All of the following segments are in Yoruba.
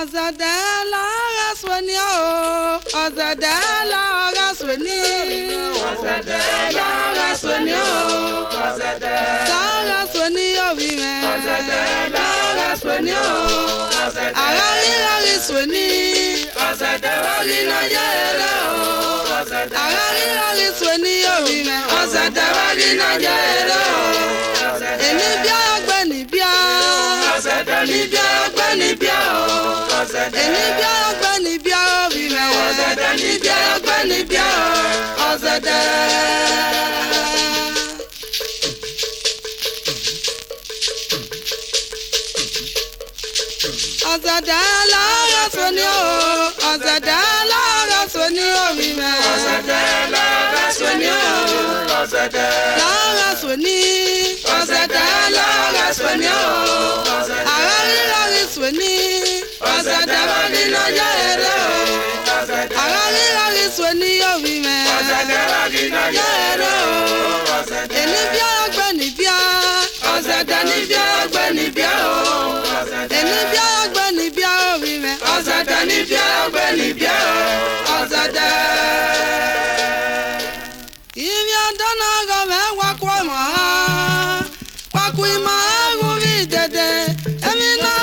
Ozadela rasweni o, Ozadela rasweni, Ozadela rasweni o, Ozadela rasweni o vime, Ozadela rasweni o, Arari rasweni, Ozadela rina jere o, Arari rasweni o vime, Ozadela rina jere o, enibia agbeni bia, Ozadela Nibia o, Enibia Ogbeni Bia o vime, Nibia Ogbeni Bia o, Ozada. Ozada la rasoni o, Ozada la rasoni o vime, Ozada la rasoni o, Ozada la rasoni, Ozada la rasoni o, Swini, Ozada Wagina Jere, Arari Swini Ovime, Ozada Wagina Jere, Enibia Ogbenibia, Ozada Nibia Ogbenibia, Enibia Ogbenibia Ovime, Ozada Nibia Ogbenibia, Ozada. Ivia Dona Gome Wakwama, Wakwima Guvidede, Emina.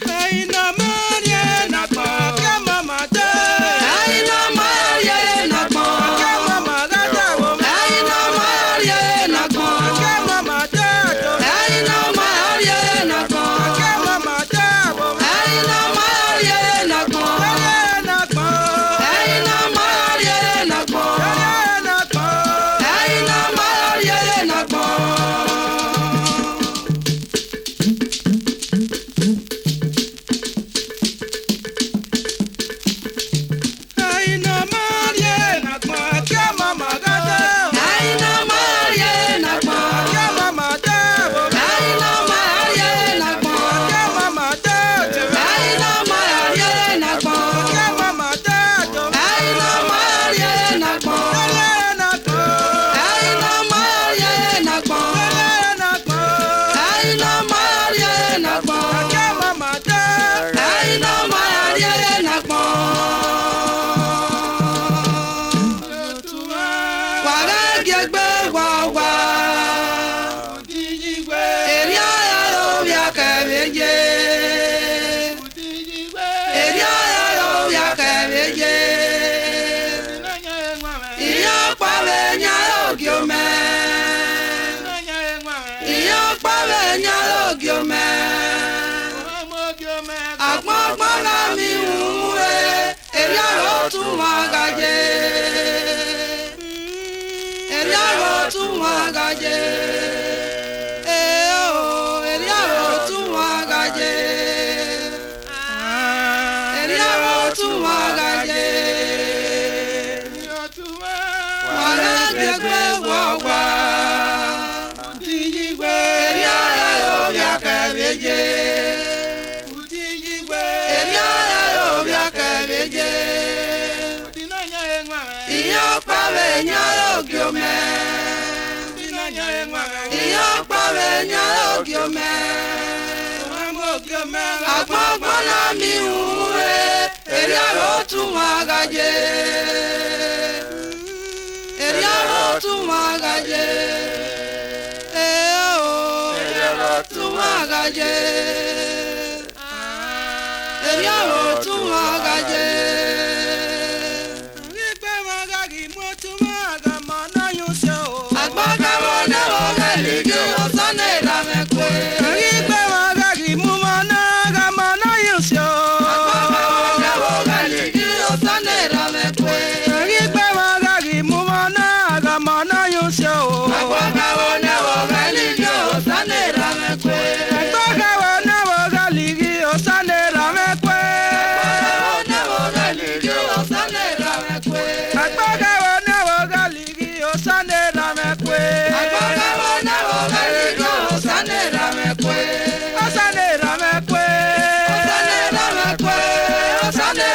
Hey, tumagaje. Wagagwe wawa. Utijigwe eriara obya kabeje. Utijigwe eriara obya kabeje. Utinanya engwa. Iyo pawe nyalo gyome. Utinanya engwa. Iyo pawe nyalo gyome. Agbọ́gbọ́nà mi wúre, èrè àrò tún máa gàjé. Èrè àrò tún máa gàjé. Èrè àrò tún máa gàjé. Èrè àrò tún máa gàjé. Nígbà máa gàgì mo tún máa gà mọ́ náà yóò ṣe o. Àgbọ̀gbọ̀ náà wọ́n fẹ́ lè gé ọ̀sán náà ìlànà Sunday.